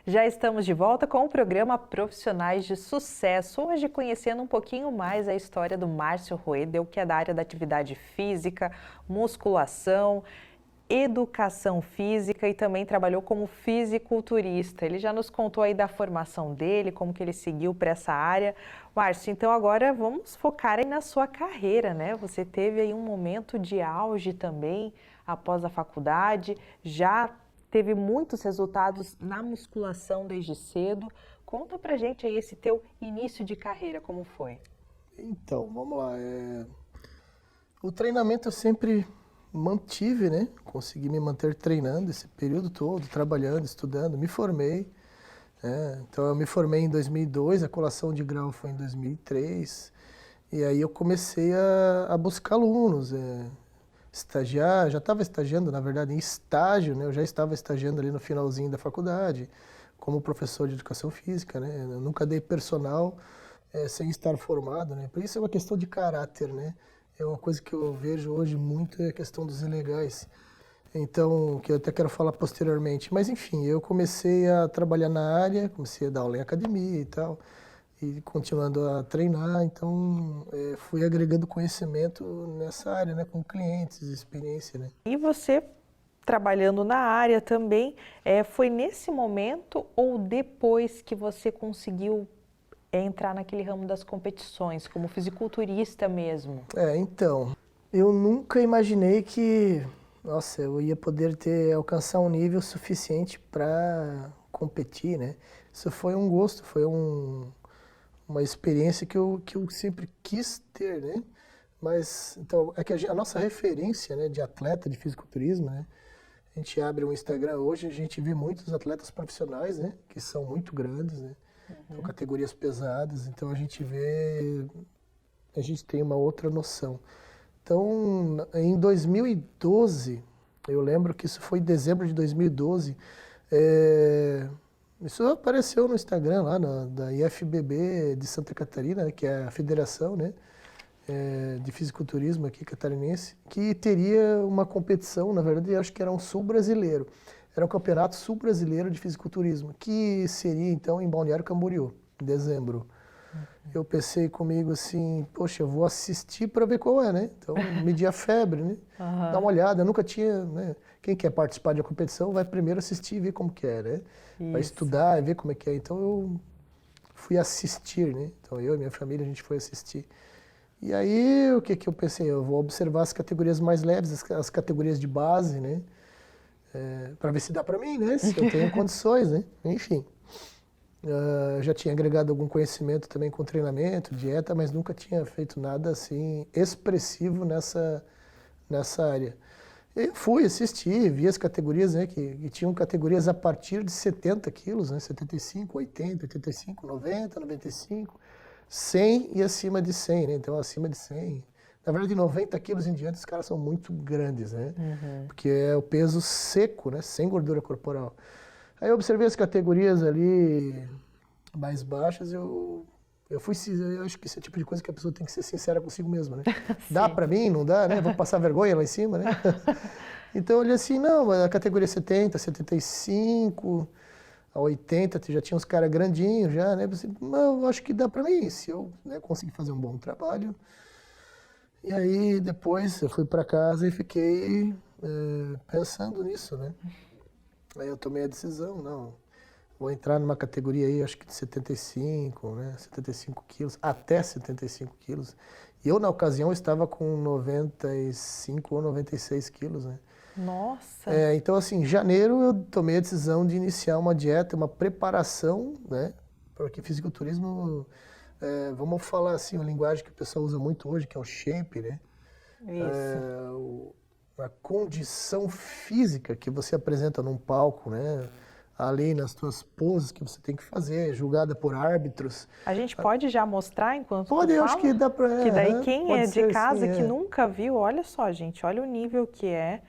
Já estamos de volta com o programa Profissionais de Sucesso, hoje conhecendo um pouquinho mais a história do Márcio Roedel, que é da área da atividade física, musculação, educação física e também trabalhou como fisiculturista. Ele já nos contou aí da formação dele, como que ele seguiu para essa área. Márcio, então agora vamos focar aí na sua carreira, né? Você teve aí um momento de auge também após a faculdade, já teve muitos resultados na musculação desde cedo. Conta pra gente aí esse teu início de carreira, como foi? Então, vamos lá. O treinamento eu sempre mantive, né? Consegui me manter treinando esse período todo, trabalhando, estudando, me formei. Então eu me formei em 2002, a colação de grau foi em 2003. E aí eu comecei a buscar alunos, estagiar, já estava estagiando, na verdade, em estágio, né? Eu já estava estagiando ali no finalzinho da faculdade, como professor de educação física, né? Eu nunca dei personal sem estar formado, né? Por isso é uma questão de caráter, né? É uma coisa que eu vejo hoje muito, é a questão dos ilegais. Então, que eu até quero falar posteriormente. Mas, enfim, eu comecei a trabalhar na área, comecei a dar aula em academia e tal, e continuando a treinar, então fui agregando conhecimento nessa área, né, com clientes, experiência, né. E você, trabalhando na área também, foi nesse momento ou depois que você conseguiu entrar naquele ramo das competições, como fisiculturista mesmo? Então, eu nunca imaginei que, nossa, eu ia poder alcançar um nível suficiente para competir, né. Isso foi um gosto, foi uma experiência que eu sempre quis ter, né? Mas, então, é que a nossa referência, né, de atleta de fisiculturismo, né? A gente abre o Instagram hoje, a gente vê muitos atletas profissionais, né? Que são muito grandes, né? São categorias pesadas, então a gente tem uma outra noção. Então, em 2012, eu lembro que isso foi em dezembro de 2012, isso apareceu no Instagram lá da IFBB de Santa Catarina, né, que é a federação, né, de fisiculturismo aqui catarinense, que teria uma competição, na verdade, acho que era um sul-brasileiro. Era um campeonato sul-brasileiro de fisiculturismo, que seria então em Balneário Camboriú, em dezembro. Eu pensei comigo assim, poxa, eu vou assistir para ver qual é, né? Então, medir a febre, né? Dar uma olhada, eu nunca tinha, né? Quem quer participar de uma competição vai primeiro assistir e ver como que é, né? Vai estudar e ver como é que é. Então, eu fui assistir, né? Então, eu e minha família, a gente foi assistir. E aí, o que eu pensei? Eu vou observar as categorias mais leves, as categorias de base, né? Para ver se dá para mim, né? Se eu tenho condições, né? Enfim. Já tinha agregado algum conhecimento também com treinamento, dieta, mas nunca tinha feito nada assim expressivo nessa área. E fui assistir, vi as categorias, né, que tinham categorias a partir de 70 quilos, né, 75, 80, 85, 90, 95, 100 e acima de 100, né, então acima de 100. Na verdade, de 90 quilos em diante, os caras são muito grandes, né, porque é o peso seco, né, sem gordura corporal. Aí eu observei as categorias ali mais baixas, eu acho que esse é o tipo de coisa que a pessoa tem que ser sincera consigo mesma, né? Dá pra mim, não dá, né? Vou passar vergonha lá em cima, né? Então eu olhei assim, não, a categoria 70, 75, a 80, já tinha uns caras grandinhos já, né? Eu pensei, não, eu acho que dá pra mim, se eu, né, conseguir fazer um bom trabalho. E aí depois eu fui pra casa e fiquei pensando nisso, né? Aí eu tomei a decisão, não, vou entrar numa categoria aí, acho que de 75, né, 75 quilos, até 75 quilos. E eu, na ocasião, estava com 95 ou 96 quilos, né. Nossa! Então, assim, em janeiro eu tomei a decisão de iniciar uma dieta, uma preparação, né, porque fisiculturismo, vamos falar assim, uma linguagem que o pessoal usa muito hoje, que é o shape, né. Isso. A condição física que você apresenta num palco, né? Ali nas tuas poses que você tem que fazer, julgada por árbitros. A gente pode já mostrar enquanto Pode, tu eu fala? acho que dá pra... Que daí quem é de ser, casa sim, que nunca viu, olha só, gente, olha o nível que é.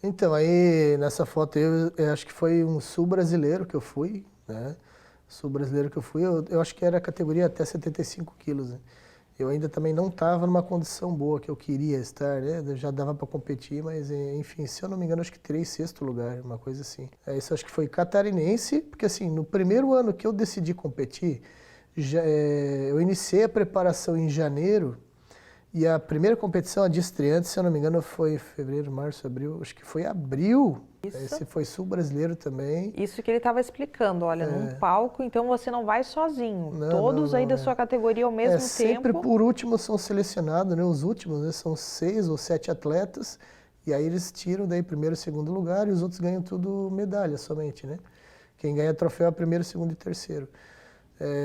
Então, aí nessa foto eu acho que foi um sul brasileiro que eu fui, né? Sul brasileiro que eu fui, eu acho que era a categoria até 75 quilos, né? Eu ainda também não estava numa condição boa que eu queria estar, né? Já dava para competir, mas enfim, se eu não me engano, acho que tirei 6º lugar, uma coisa assim. Isso acho que foi catarinense, porque assim, no primeiro ano que eu decidi competir, eu iniciei a preparação em janeiro e a primeira competição, a de estreante, se eu não me engano, foi fevereiro, março, abril, acho que foi abril. Isso. Esse foi sul-brasileiro também. Isso que ele estava explicando, olha, num palco, então você não vai sozinho. Todos aí da sua categoria ao mesmo tempo. Sempre por último são selecionados, né? Os últimos, né? São 6 ou 7 atletas, e aí eles tiram daí primeiro e segundo lugar, e os outros ganham tudo medalha somente, né? Quem ganha troféu é primeiro, segundo e terceiro.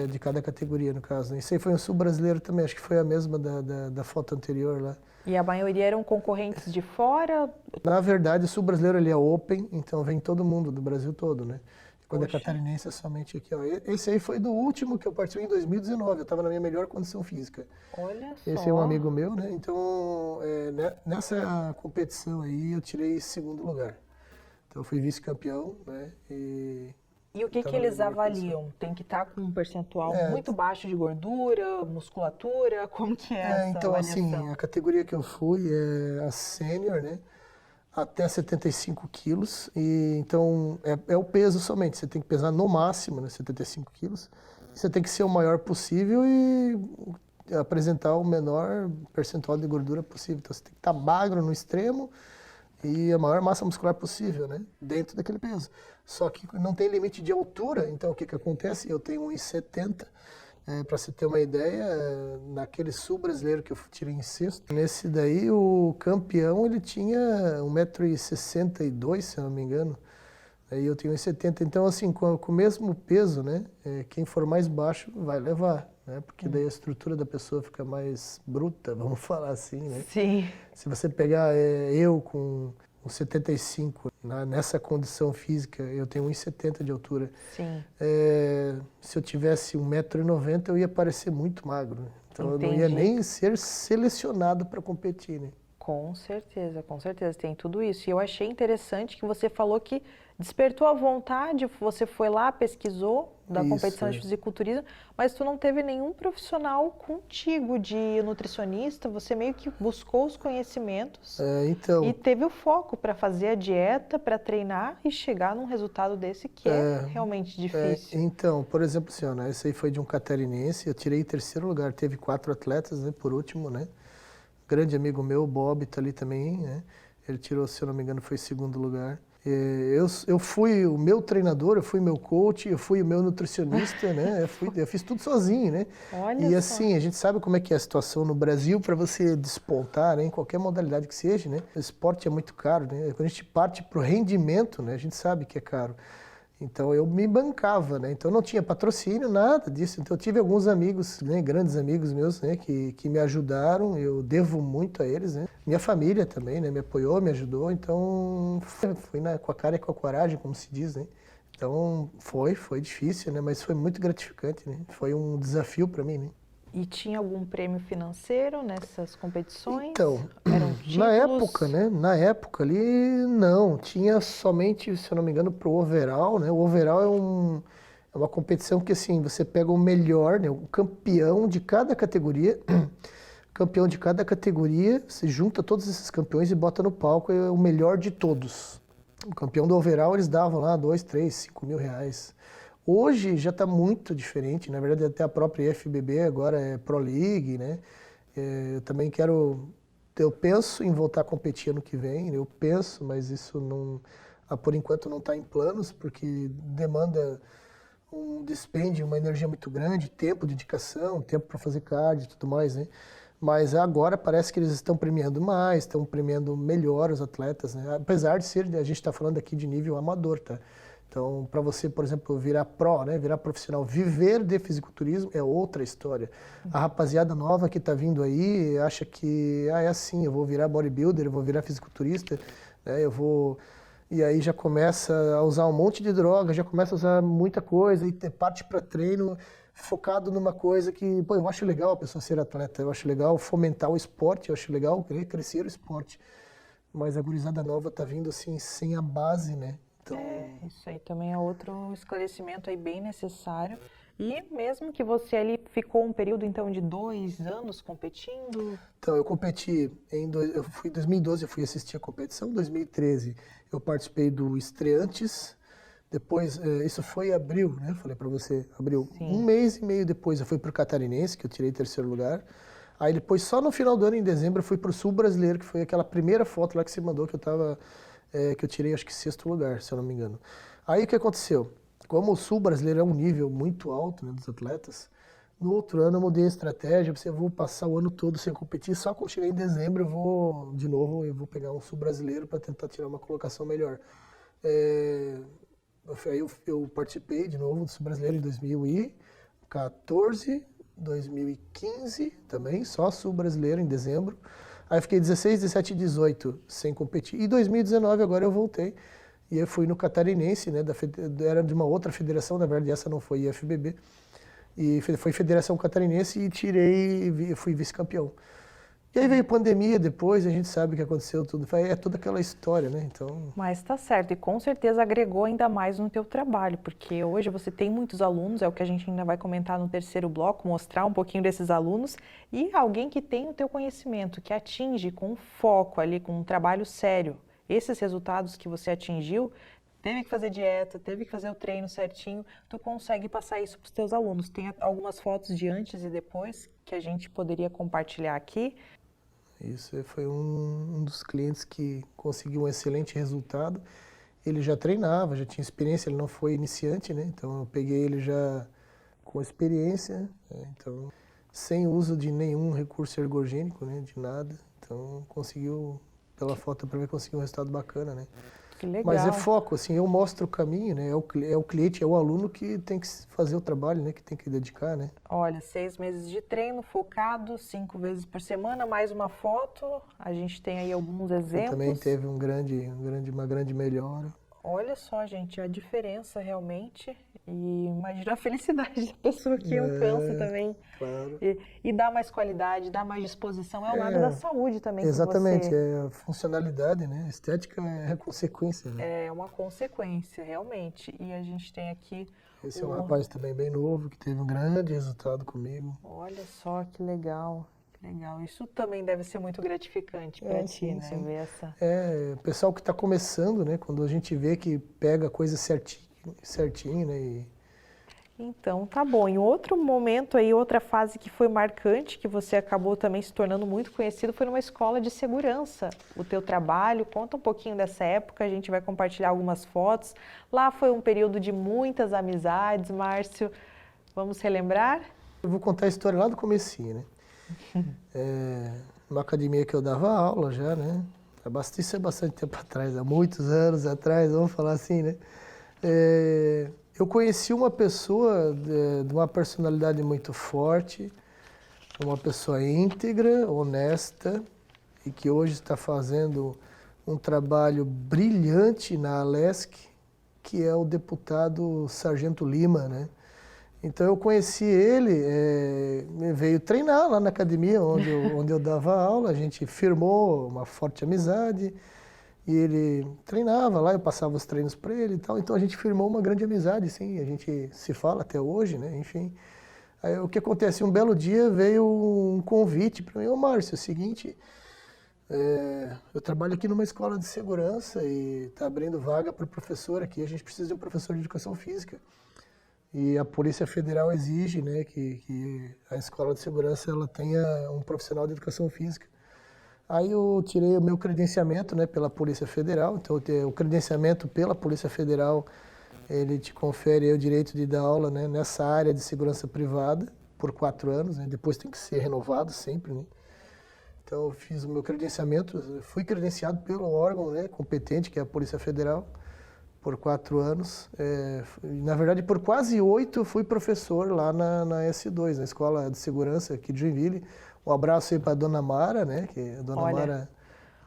De cada categoria, no caso. Né? Isso aí foi um sul-brasileiro também, acho que foi a mesma da foto anterior lá. E a maioria eram concorrentes de fora? Na verdade, o sul-brasileiro ele é open, então vem todo mundo, do Brasil todo, né? Quando é catarinense é somente aqui, ó. Esse aí foi do último que eu participei em 2019, eu estava na minha melhor condição física. Olha só. Esse é um amigo meu, né? Então, nessa competição aí eu tirei 2º lugar. Então, eu fui vice-campeão, né? E o que eles avaliam? Tem que estar com um percentual muito baixo de gordura, musculatura? Como que é essa então, avaliação? assim, a categoria que eu fui é a sênior, né? Até 75 quilos. E, então, é o peso somente. Você tem que pesar no máximo, né? 75 quilos. Você tem que ser o maior possível e apresentar o menor percentual de gordura possível. Então, você tem que estar magro no extremo e a maior massa muscular possível, né? Dentro daquele peso. Só que não tem limite de altura, então o que acontece? Eu tenho 1,70 para você ter uma ideia, naquele sul-brasileiro que eu tirei em 6º, nesse daí o campeão ele tinha 1,62 m, se eu não me engano, aí eu tenho 1,70 m, então assim, com o mesmo peso, né? Quem for mais baixo vai levar, né? Porque daí a estrutura da pessoa fica mais bruta, vamos falar assim, né? Sim. Se você pegar eu com 75, nessa condição física, eu tenho 1,70 m de altura. Sim. Se eu tivesse 1,90 m, eu ia parecer muito magro. Né? Então Entendi. eu não ia nem ser selecionado para competir. Né? Com certeza, tem tudo isso. E eu achei interessante que você falou que despertou a vontade, você foi lá, pesquisou da competição de fisiculturismo, mas tu não teve nenhum profissional contigo de nutricionista, você meio que buscou os conhecimentos e teve o foco para fazer a dieta, para treinar e chegar num resultado desse que é realmente difícil. Então, por exemplo, assim, ó, né, esse aí foi de um catarinense, eu tirei em 3º lugar, teve 4 atletas, né, por último, né? Grande amigo meu, Bob, tá ali também, né? Ele tirou, se eu não me engano, foi 2º lugar. Eu fui o meu treinador, eu fui meu coach, eu fui o meu nutricionista, né? Eu fiz tudo sozinho, né? Olha e só. assim, a gente sabe como é que é a situação no Brasil para você despontar, né? Em qualquer modalidade que seja, né? O esporte é muito caro, né? Quando a gente parte pro rendimento, né? A gente sabe que é caro. Então eu me bancava, né? Então não tinha patrocínio, nada disso. Então eu tive alguns amigos, né? Grandes amigos meus, né? Que me ajudaram. Eu devo muito a eles, né? Minha família também, né? Me apoiou, me ajudou. Então fui com a cara e com a coragem, como se diz, né? Então foi difícil, né? Mas foi muito gratificante, né? Foi um desafio para mim, né? E tinha algum prêmio financeiro nessas competições? Então, eram títulos? na época, né? Na época ali, não. Tinha somente, se eu não me engano, pro overall, né? O overall é uma competição que, assim, você pega o melhor, né? O campeão de cada categoria. Campeão de cada categoria, você junta todos esses campeões e bota no palco, é o melhor de todos. O campeão do overall, eles davam lá 2, 3, 5 mil reais. Hoje já está muito diferente, na verdade até a própria IFBB agora é Pro League, né? Eu também eu penso em voltar a competir ano que vem, eu penso, mas isso não, por enquanto não está em planos, porque demanda um dispêndio, uma energia muito grande, tempo, dedicação, tempo para fazer cardio e tudo mais, né? Mas agora parece que eles estão premiando mais, estão premiando melhor os atletas, né? Apesar de ser, a gente está falando aqui de nível amador, tá? Então, para você, por exemplo, virar pro, né, virar profissional, viver de fisiculturismo é outra história. A rapaziada nova que está vindo aí acha que é assim, eu vou virar bodybuilder, eu vou virar fisiculturista, né, e aí já começa a usar um monte de droga, já começa a usar muita coisa e parte para treino focado numa coisa que, pô, eu acho legal a pessoa ser atleta, eu acho legal fomentar o esporte, eu acho legal crescer o esporte. Mas a gurizada nova está vindo assim sem a base, né? Então... isso aí também é outro esclarecimento aí bem necessário. E mesmo que você ali ficou um período, então, de 2 anos competindo? Então, eu competi eu fui em 2012, eu fui assistir a competição. Em 2013, eu participei do Estreantes. Depois, isso foi em abril, né? Falei pra você, abril. Sim. Um mês e meio depois, eu fui pro Catarinense, que eu tirei terceiro lugar. Aí depois, só no final do ano, em dezembro, eu fui pro Sul Brasileiro, que foi aquela primeira foto lá que você mandou, que que eu tirei, acho que sexto lugar, se eu não me engano. Aí o que aconteceu? Como o Sul Brasileiro é um nível muito alto, né, dos atletas, no outro ano eu mudei a estratégia, eu vou passar o ano todo sem competir, só quando chegar em dezembro eu vou pegar um Sul Brasileiro para tentar tirar uma colocação melhor. Aí eu participei de novo do Sul Brasileiro em 2014, 2015 também, só Sul Brasileiro em dezembro. Aí eu fiquei 16, 17 e 18 sem competir. E 2019 agora eu voltei. E eu fui no Catarinense, né, era de uma outra federação, na verdade essa não foi IFBB. E foi Federação Catarinense e fui vice-campeão. E aí veio pandemia depois, a gente sabe o que aconteceu, tudo. É toda aquela história, né? Então... Mas tá certo, e com certeza agregou ainda mais no teu trabalho, porque hoje você tem muitos alunos, é o que a gente ainda vai comentar no terceiro bloco, mostrar um pouquinho desses alunos, e alguém que tem o teu conhecimento, que atinge com foco ali, com um trabalho sério, esses resultados que você atingiu, teve que fazer dieta, teve que fazer o treino certinho, tu consegue passar isso para os teus alunos. Tem algumas fotos de antes e depois que a gente poderia compartilhar aqui. Isso foi um dos clientes que conseguiu um excelente resultado. Ele já treinava, já tinha experiência, ele não foi iniciante, né? Então eu peguei ele já com experiência, né? Então sem uso de nenhum recurso ergogênico, né? De nada. Então conseguiu, pela foto para ver, conseguiu um resultado bacana, né? Que legal. Mas é foco, assim, eu mostro o caminho, né? É o cliente, é o aluno que tem que fazer o trabalho, né? Que tem que dedicar, né? Olha, 6 meses de treino, focado, 5 vezes por semana, mais uma foto. A gente tem aí alguns exemplos. Também teve uma grande melhora. Olha só, gente, a diferença realmente. E imagina a felicidade da pessoa que alcança também. Claro. E dá mais qualidade, dá mais disposição. É o lado da saúde também. Exatamente, que você... é a funcionalidade, né? Estética é a consequência, né? É uma consequência, realmente. E a gente tem aqui... Esse é um rapaz também bem novo, que teve um grande resultado comigo. Olha só que legal. Legal, isso também deve ser muito gratificante para ti, sim, né? sim. Ver essa... O pessoal que está começando, né? Quando a gente vê que pega a coisa certinho, né? Então, tá bom. Em outro momento aí, outra fase que foi marcante, que você acabou também se tornando muito conhecido, foi numa escola de segurança. O teu trabalho, conta um pouquinho dessa época, a gente vai compartilhar algumas fotos. Lá foi um período de muitas amizades, Márcio. Vamos relembrar? Eu vou contar a história lá do comecinho, né? Uma academia que eu dava aula já, né? Isso é bastante tempo atrás, há muitos anos atrás, vamos falar assim, né? Eu conheci uma pessoa de uma personalidade muito forte, uma pessoa íntegra, honesta, e que hoje está fazendo um trabalho brilhante na Alesc, que é o deputado Sargento Lima, né? Então eu conheci ele, veio treinar lá na academia onde eu dava aula, a gente firmou uma forte amizade e ele treinava lá, eu passava os treinos para ele e tal, então a gente firmou uma grande amizade, sim, a gente se fala até hoje, né, enfim. Aí o que acontece, um belo dia veio um convite para mim, ô Márcio, é o seguinte, eu trabalho aqui numa escola de segurança e está abrindo vaga para professor aqui, a gente precisa de um professor de educação física. E a Polícia Federal exige, né, que a escola de segurança ela tenha um profissional de educação física. Aí eu tirei o meu credenciamento, né, pela Polícia Federal. Então o credenciamento pela Polícia Federal, ele te confere o direito de dar aula, né, nessa área de segurança privada por 4 anos, né, depois tem que ser renovado sempre, né. Então eu fiz o meu credenciamento, fui credenciado pelo órgão, né, competente, que é a Polícia Federal, por 4 anos. Na verdade, por quase 8, eu fui professor lá na S2, na Escola de Segurança aqui de Joinville. Um abraço aí para a Dona Mara, né? Que a Dona Mara,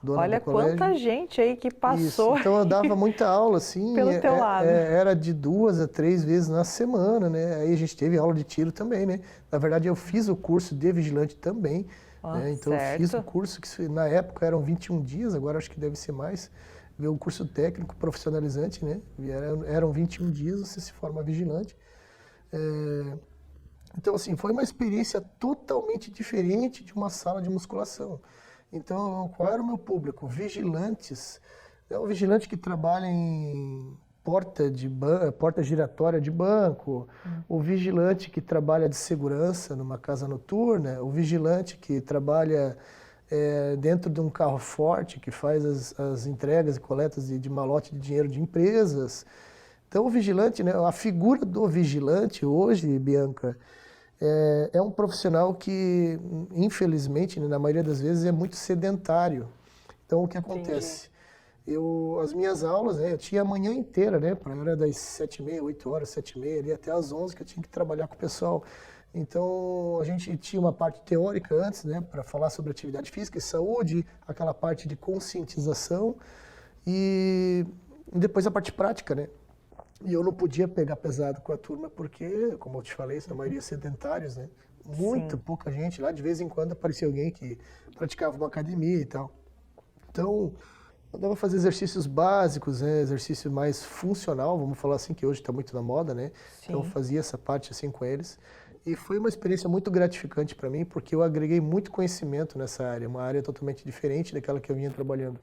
dona do colégio. Quanta gente aí que passou. Isso. Então eu dava muita aula, assim. Pelo teu lado. Era de 2 a 3 vezes na semana, né? Aí a gente teve aula de tiro também, né? Na verdade, eu fiz o curso de vigilante também. Né? Então eu fiz o curso, que na época eram 21 dias, agora acho que deve ser mais. Veio um curso técnico profissionalizante, né? Eram 21 dias, você se forma vigilante. Então, assim, foi uma experiência totalmente diferente de uma sala de musculação. Então, qual era o meu público? Vigilantes. É o vigilante que trabalha em porta giratória de banco, o vigilante que trabalha de segurança numa casa noturna, o vigilante que trabalha dentro de um carro forte, que faz as entregas e coletas de malote de dinheiro de empresas. Então, o vigilante, né, a figura do vigilante hoje, Bianca, é um profissional que, infelizmente, né, na maioria das vezes, é muito sedentário. Então, o que acontece? As minhas aulas, né, eu tinha a manhã inteira, né, era das 7h30, 8 horas, 7h30, ali até às 11 que eu tinha que trabalhar com o pessoal. Então, a gente tinha uma parte teórica antes, né, para falar sobre atividade física e saúde, aquela parte de conscientização e depois a parte prática, né. E eu não podia pegar pesado com a turma porque, como eu te falei, a maioria sedentários, né, pouca gente. Lá de vez em quando aparecia alguém que praticava uma academia e tal. Então, eu dava fazer exercícios básicos, né, exercício mais funcional, vamos falar assim, que hoje está muito na moda, né. Então, eu fazia essa parte assim com eles. E foi uma experiência muito gratificante para mim, porque eu agreguei muito conhecimento nessa área, uma área totalmente diferente daquela que eu vinha trabalhando.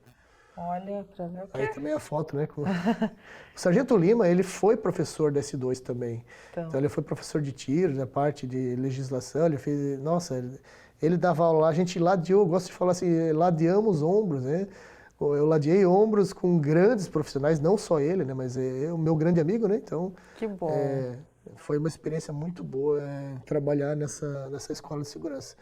Olha, para ver o que Aí também a foto, né? O Sargento Lima, ele foi professor da S2 também. Então ele foi professor de tiro, na parte de legislação, ele fez... Nossa, ele dava aula lá, a gente ladeou, eu gosto de falar assim, ladeamos ombros, né? Eu ladeei ombros com grandes profissionais, não só ele, né? Mas é o meu grande amigo, né? Então... Que bom. Foi uma experiência muito boa trabalhar nessa escola de segurança.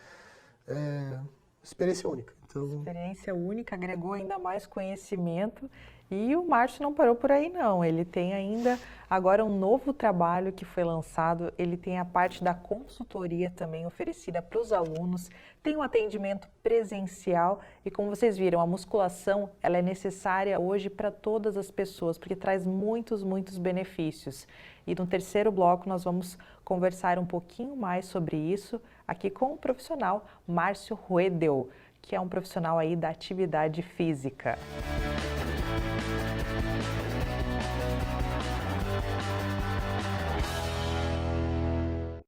Experiência única. Então... Experiência única, agregou ainda mais conhecimento e o Márcio não parou por aí não, ele tem ainda agora um novo trabalho que foi lançado, ele tem a parte da consultoria também oferecida para os alunos, tem um atendimento presencial e como vocês viram, a musculação ela é necessária hoje para todas as pessoas, porque traz muitos benefícios. E no terceiro bloco nós vamos conversar um pouquinho mais sobre isso aqui com o profissional Márcio Ruedel, que é um profissional aí da atividade física.